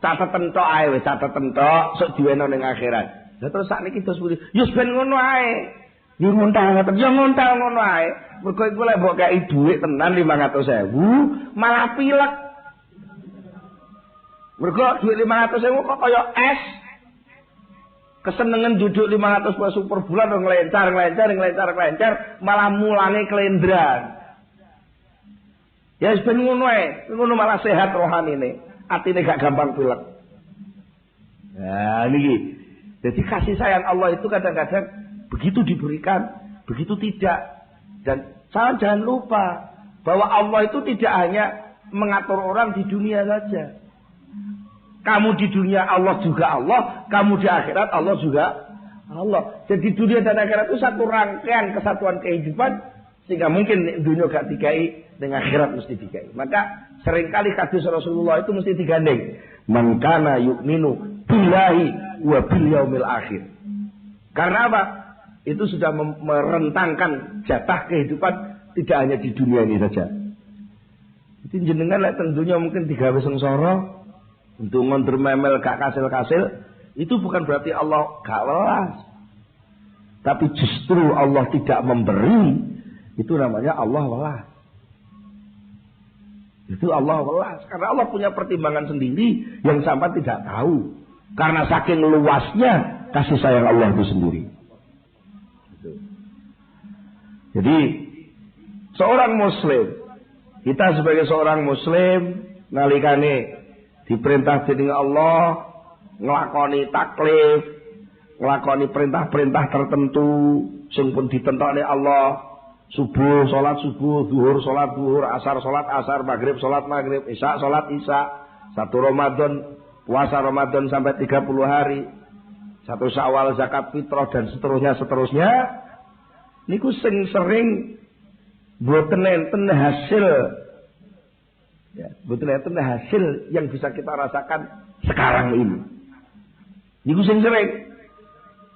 cateten tok ae wis cateten tok sok diweno ning akhirat. Lah terus sakniki terus pundi? Ya ben ngono ae. Yo ngontal ngoten, yo ngontal ngono ae. Mergo iku lek mbok kei dhuwit tenan 500.000 malah pilek. Mergo dhuwit 500.000 kok kaya es. Kesenengan duduk 500.000 per bulan nglencar malah mulane kelendran. Ya wis ben ngono ae, ngono malah sehat rohanine. Atine gak gampang pilek. Nah niki. Jadi kasih sayang Allah itu kadang-kadang begitu diberikan, begitu tidak. Dan jangan lupa bahwa Allah itu tidak hanya mengatur orang di dunia saja. Kamu di dunia Allah juga Allah, kamu di akhirat Allah juga Allah. Jadi dunia dan akhirat itu satu rangkaian kesatuan kehidupan, sehingga mungkin dunia gak dikai, dengan akhirat mesti dikai. Maka seringkali hadis Rasulullah itu mesti digandeng. Man kana yu'minu billahi wa bil yaumil akhir. Karena apa? Itu sudah merentangkan jatah kehidupan tidak hanya di dunia ini saja. Jadi jenengan lek tentunya mungkin digawe sengsara, untuk ngondur memel gak kasil-kasil, itu bukan berarti Allah gak welas. Tapi justru Allah tidak memberi, itu namanya Allah welas. Itu Allah welas. Karena Allah punya pertimbangan sendiri yang sampai tidak tahu. Karena saking luasnya kasih sayang Allah itu sendiri. Jadi seorang muslim, kita sebagai seorang muslim nalikane diperintah dening Allah nglakoni taklif, nglakoni perintah-perintah tertentu sing pun ditentokne Allah. Subuh salat subuh, zuhur salat zuhur, asar salat asar, maghrib salat maghrib, isya salat isya. Satu Ramadan, puasa Ramadan sampai 30 hari. Satu Syawal zakat fitrah dan seterusnya. Niku sing sering mboten enten hasil. Ya, mboten enten hasil yang bisa kita rasakan sekarang ini. Niku sing sering.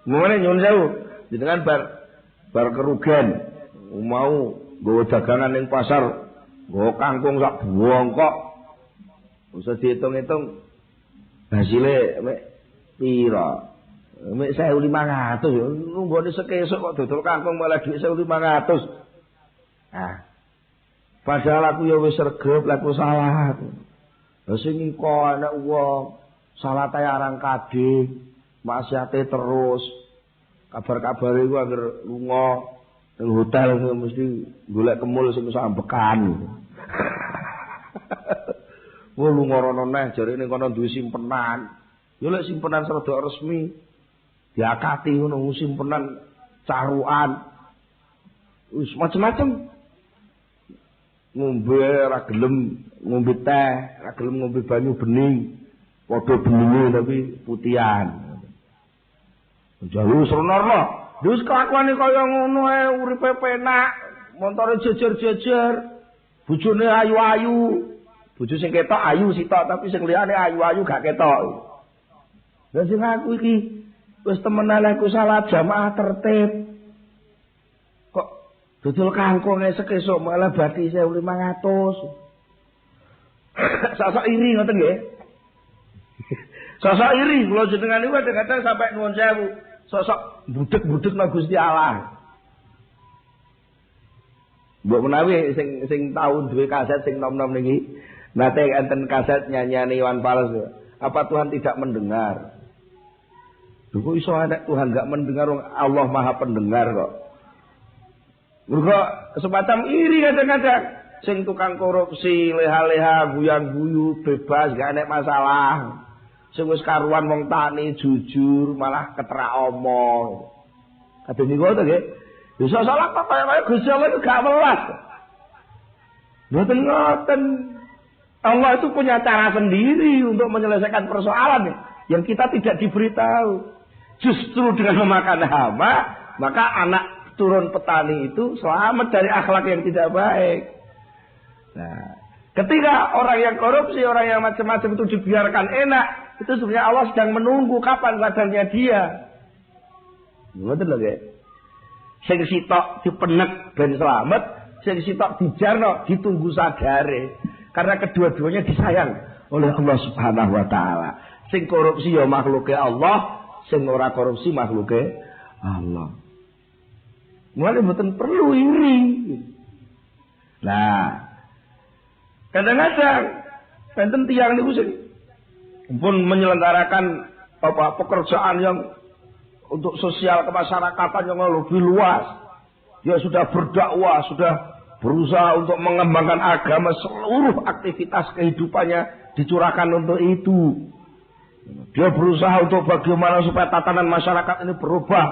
Mulane nyuwun sewu, jenengan bar kerugian mau nggawa dagangan ning pasar, nggawa kangkung sak bongkok. Usah dihitung-hitung hasilnya pira. Mek 1.500 yo nunggone sekesuk kok dodol kangkung malah dhuwit 1.500. Nah. Padahal aku ya wis sregep, aku salah. Lah sing iko anak wong salah tae arang kadhe, maksiate terus. Kabar-kabare iku anggere lunga ning hotel mesti golek kemul sing iso ambekan. Wo lunga rono neh jarene kono duwe simpenan. Yo lek simpenan rada resmi diakati ngono simpenan carukan. Wis macem-macem. Ngombe ora gelem ngombe teh, ora gelem ngombe banyu bening. Padha beninge tapi putihan. Jalu serono. Wis kelakuane kaya ngono ae uripe penak, montore jejer-jejer. Bojone ayu-ayu. Bojo sing ketok ayu sitok tapi sing liyane ayu-ayu gak ketok. Lah sing aku iki wis temenan aku salah jamaah tertib. Dodol kangkung esuk-esuk malah bathi 1.500. Sosok iri ngoten nggih. Sosok iri kula jenengan niku kadang-kadang sampai nuwun sewu. Sosok budek-budek nang Gusti Allah. Mbok menawi sing tau duwe kaset sing nom-nom niki, nate enten kaset nyanyiane Iwan Fals. Apa Tuhan tidak mendengar? Lho kok iso ana Tuhan enggak mendengar, Allah Maha Pendengar kok. Mergo semacam iri kadang-kadang sing tukang korupsi, leha-leha, guyan-guyu, bebas, gak enek masalah. Sing wis karuan wong tani jujur, malah keterak omong. Kadang niku to nggih. Bisa salah kok kaya Gusti Allah itu gak welas. Mboten ngoten. Allah itu punya cara sendiri untuk menyelesaikan persoalan yang kita tidak diberitahu. Justru dengan memakan hama, maka anak turun petani itu selamat dari akhlak yang tidak baik. Nah, ketika orang yang korupsi, orang yang macam-macam itu dibiarkan enak, itu sebenarnya Allah sedang menunggu kapan sadarnya dia. Betul lho, nggih. Sing sitok dipenek ben selamat, sing sitok dijarno ditunggu sadare. Karena kedua-duanya disayang oleh Allah Subhanahu wa taala. Sing korupsi ya makhluke Allah, sing ora korupsi makhluke Allah. Mulai mboten perlu iri. Nah, kadang-kadang enten tiyang niku sing pun menyelenggarakan pekerjaan yang untuk sosial kemasyarakatan yang lebih luas. Dia sudah berdakwah, sudah berusaha untuk mengembangkan agama, seluruh aktivitas kehidupannya dicurahkan untuk itu. Dia berusaha untuk bagaimana supaya tatanan masyarakat ini berubah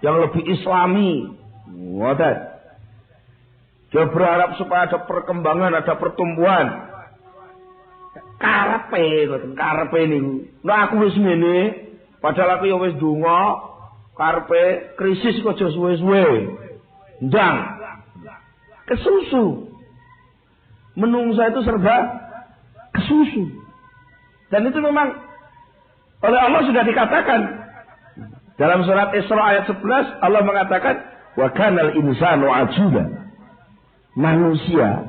yang lebih islami. Ngoten. Dia berharap supaya ada perkembangan, ada pertumbuhan. Karepe niku. Nah aku wis ngene, padahal aku ya wis ndonga, karepe krisis kok aja suwe-suwe. Ndang. Kesusu. Menungsa itu serba kesusu. Dan itu memang oleh Allah sudah dikatakan dalam surat Isra ayat 11 Allah mengatakan wa kanal insanu ajuba. Manusia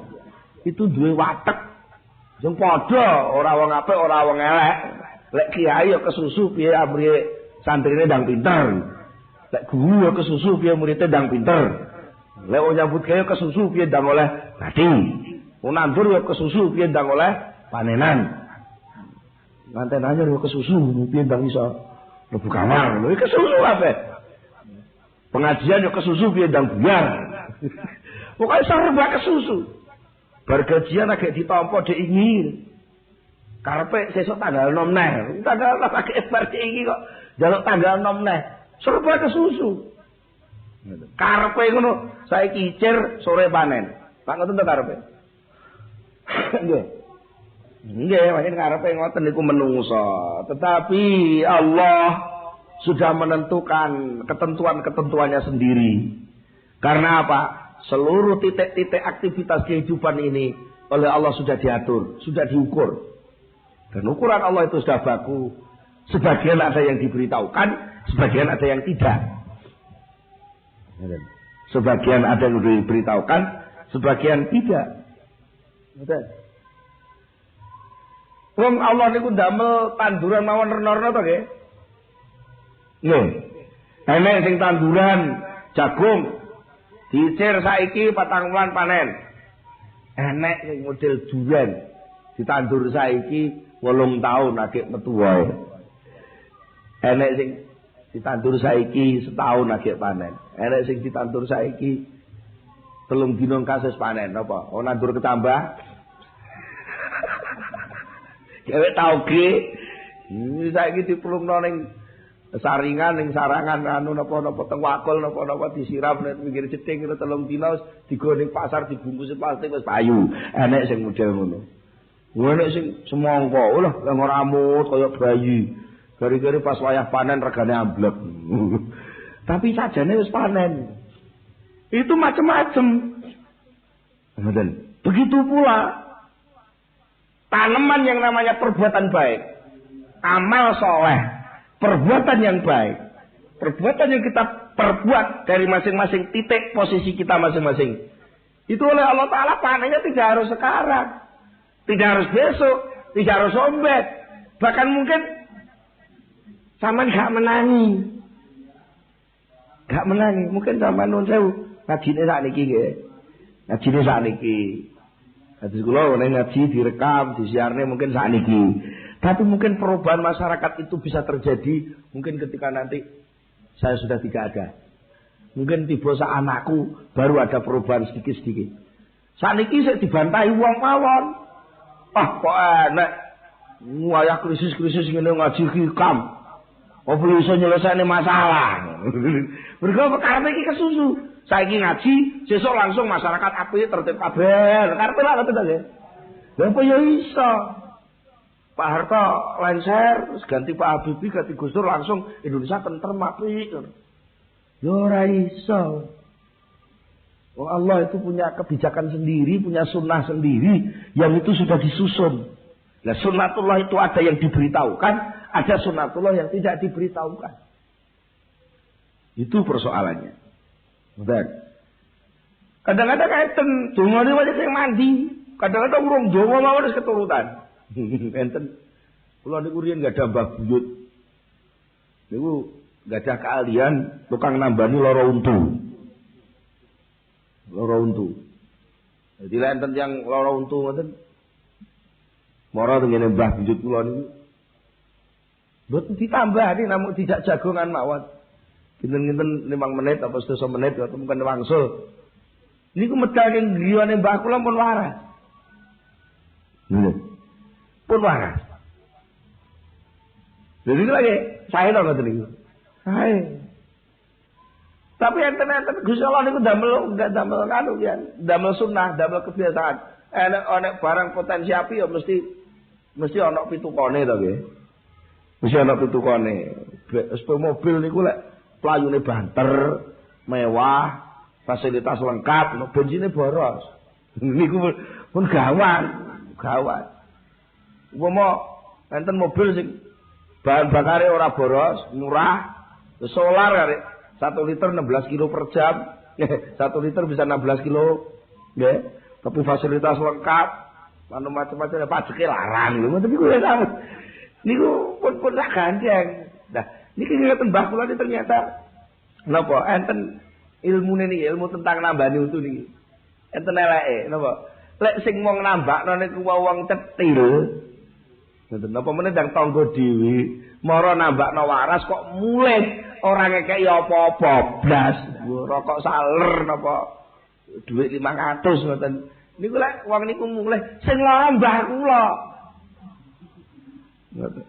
itu duwe watek sing padha, ora wong apik, ora wong elek. Lek kiai ya kesusu piye amrih santrine ndang pinter. Lek guru ya kesusu piye muridé ndang pinter. Lek wong nyambut gawe kesusu piye ndang oleh bathi. Wong nandur ya kesusu piye ndang oleh panenan. Nganten aja yo kesusu piye ndang iso mlebu kamar. Lho kesusu kabeh. Pengajian yo kesusu piye ndang buyar. Pokoke serba kesusu. Bar gajian agak ditampa dhek ingin. Karepe sesuk tanggal 6 neh. Tanggal 6 agak bar iki kok njaluk tanggal 6 neh. Serba kesusu. Karepe ngono, saiki icir sore panen. Tak ngoten to karepe. Nggih. Nggih, pancen karepe ngoten niku menungso. Tetapi Allah sudah menentukan ketentuan-ketentuannya sendiri. Karena apa? Seluruh titik-titik aktivitas kehidupan ini oleh Allah sudah diatur, sudah diukur. Dan ukuran Allah itu sudah baku. Sebagian ada yang diberitahukan, sebagian ada yang tidak. Sebagian ada yang diberitahukan, sebagian tidak. Wong Allah niku ndamel tanduran mawon rena-rena to nggih. Nih, enek sing tanduran jagung dicir saiki 4 wulan panen. Enek sing model duren ditandur saiki 8 tahun agek metu wae. Enek sing ditandur saiki setahun agek panen. Enek sing ditandur saiki 3 dina kasus panen apa? Oh nandur ketambah. Gawe tauge. Ini saiki diplumno ning saringan ning sarangan anu napa-napa teng wakul napa-napa disiram nek pinggir jeding 3 dina digo ning pasar dibungkus plastik wis payu. Enek sing model ngono. Enek sing semangka, lho ora amut kaya bayi. Gari-gari pas wayah panen regane amblek. Tapi sajane wis panen. Itu macam-macam. Begitu pula tanaman yang namanya perbuatan baik, amal soleh, perbuatan yang baik, perbuatan yang kita perbuat dari masing-masing titik posisi kita masing-masing. Itu oleh Allah Ta'ala panennya tidak harus sekarang, tidak harus besok, tidak harus sombet, bahkan mungkin sampean gak menangi, mungkin sampean nun sewu ngajine sakniki nggih. Ngajine sakniki. Hadis kula nek ngaji direkam, disiarne mungkin sakniki. Tapi mungkin perubahan masyarakat itu bisa terjadi mungkin ketika nanti saya sudah tidak ada. Mungkin tiba sak anakku baru ada perubahan sedikit-sedikit. Sakniki sik dibantai wong mawon. Ah kok enek wayah krisis-krisis ngene ngaji hikam. Apa iso nyelesaikan masalah? Mergo perkara iki kesusu. Saiki ngaji, sesuk langsung masyarakat apik tertib kabeh. Karepe lak ngoten to nggih. Lha apa ya iso? Pak Harto lengser, terus ganti Pak Habibie, ganti Gus Dur langsung Indonesia tentrem apik. Ya ora iso. Wong Allah itu punya kebijakan sendiri, punya sunnah sendiri yang itu sudah disusun. Nah, sunnatullah itu ada yang diberitahukan, ada sunnatullah yang tidak diberitahukan. Itu persoalannya. Betul. Kadang-kadang enten dongane wae sing mandi, kadang-kadang urung donga mawon wis keturutan. Enten kula niku riyen enggak ada Mbah Buyut. Niku enggak ada keahlian tukang nambani lara untu. Lara untu. Jadi enten yang lara untu ngoten. Mara tengene Mbah Buyut kula niku. Mboten ditambani namung dijak jagongan mawon. Kinten-kinten 5 menit apa 10 menit atau mungkin wangsul. Niku medal ning griyane Mbah kula pun waras. Pun waras. Jadi lagi saya to ngoten niku. Sae. Tapi enten-enten Gusti Allah niku enggak damel kanu ya, damel sunnah, damel kebiasaan. Enek barang potensi api ya mesti ana pitukane to nggih. Mesti ana pitukane. Mobil niku lek playune banter, mewah, fasilitas lengkap, bensinnya boros. Niku pun gawat. Umpama enten mobil sing bahan bakare ora boros, murah, solar arek 1 liter 16 kilo per jam. 1 liter bisa 16 kilo, nggih. Tapi fasilitas lengkap, anu macam-macam pajeke larang lho, tapi kuwi sampe. Niku pun sak gandeng. Nah, niki ngeten Mbah kula ternyata napa enten ilmune niki, ilmu tentang nambani untu niki. Enten eleke napa? Lek sing wong nambakno niku wong cetil. Ngoten napa meneh ndang tangga dhewe, mara nambakno waras kok mulih ora ngekeki apa-apa blas. Rokok saler napa dhuwit 500 ngoten. Niku lek wong niku mulih sing lara Mbah kula.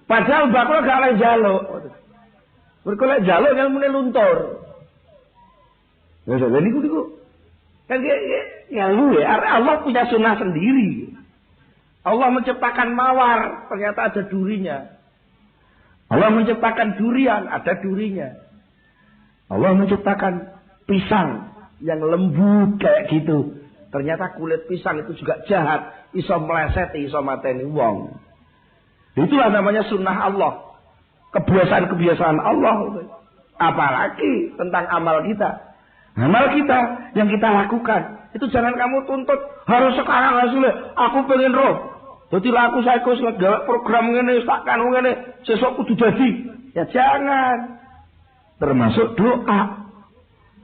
Padahal Mbah kula gak oleh njaluk. Mergo lek njaluk ilmune luntur. Lha niku kan ilmu ya. Allah punya sunnah sendiri. Allah menciptakan mawar, ternyata ada durinya. Allah menciptakan durian, ada durinya. Allah menciptakan pisang yang lembut kayak gitu. Ternyata kulit pisang itu juga jahat, iso meleset, iso mateni wong. Itulah namanya sunnah Allah. Kebiasaan-kebiasaan Allah. Apalagi tentang amal kita. Amal kita yang kita lakukan. Itu jangan kamu tuntut. Harus sekarang hasilnya. Aku pengen roh. Jadi laku saya gawe program ngene, tak kanu ngene. Sesuk kudu dadi. Ya jangan. termasuk doa.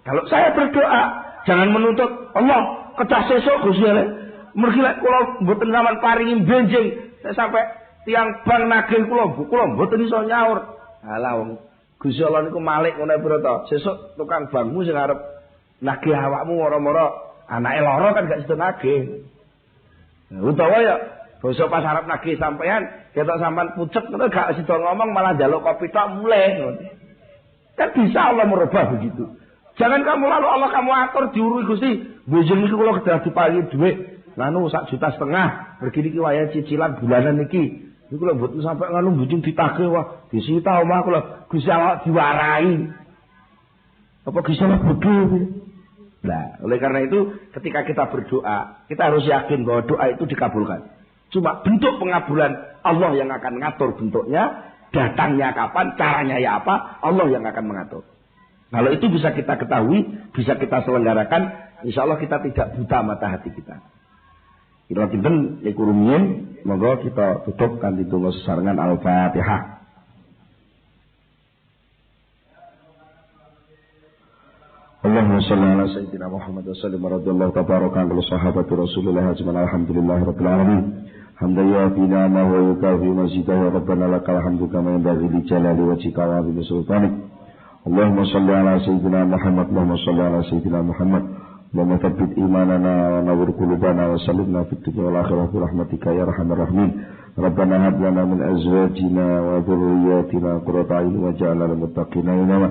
Kalau saya berdoa, jangan menuntut Allah kedah sesuk Gusti Allah. Mergi lek kula mboten sampean paringi benjing, saya sampai tiang bang nagih kula mboten iso nyaur. Alah wong Gusti Allah niku malik ngono pira to. Sesuk tukang bangmu sing arep nagih awakmu moro-moro anake lara kan gak sido nagih. Utawa ya basa pas arep nagih sampean, ketok sampean pucet ngono gak sido ngomong malah njaluk kopi tok muleh ngono. Kan bisa Allah merubah begitu. Jangan kamu lalu Allah kamu atur diurui Gusti, bojong iki kula kedah diparingi dhuwit, nganu 1,5 juta, begini ki waya cicilan bulanan iki. Niku lho mboten sampe nganu bojong ditagih wah, disita omah kula Gusti Allah diwarai. Apa Gusti Allah bodho? Nah, oleh karena itu ketika kita berdoa, kita harus yakin bahwa doa itu dikabulkan. Cuma bentuk pengabulan Allah yang akan ngatur bentuknya, datangnya kapan, caranya ya apa, Allah yang akan mengatur. Kalau itu bisa kita ketahui, bisa kita selenggarakan, insya Allah kita tidak buta mata hati kita. Ila kinten iku rumiyin, monggo kita tutup kanthi donga sesarengan Al-Fatihah. Allahumma shalli ala sayyidina Muhammad wa sallim radhiyallahu tabaraka an sahabati Rasulillah ajma'in alhamdulillahirabbil alamin. Hamdan yafi ni'amahu wa yukafi mazidahu rabbana lakal hamdu kama yanbaghi li jalali wajhika wa 'azimi sultanik. Allahumma shalli ala sayyidina Muhammad, Allahumma shalli ala sayyidina Muhammad. Allahumma thabbit imanana wa nawwir qulubana wa sallimna fid dunya wal akhirati bi rahmatika ya arhamar rahimin. Rabbana hab lana min azwajina wa dhurriyyatina qurrata a'yun waj'alna lil muttaqina imama.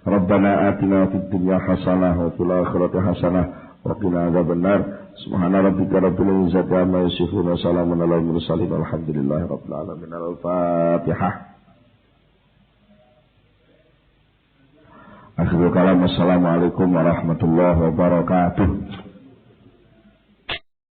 Rabbana atina fid dunya hasanah wa fil akhirati hasanah wa qina adzabannar. Subhana rabbika rabbil izzati amma yasifun wa salamun alal mursalin walhamdulillahi rabbil alamin. Al-Fatihah. Akhirul kalam, assalamualaikum warahmatullahi wabarakatuh.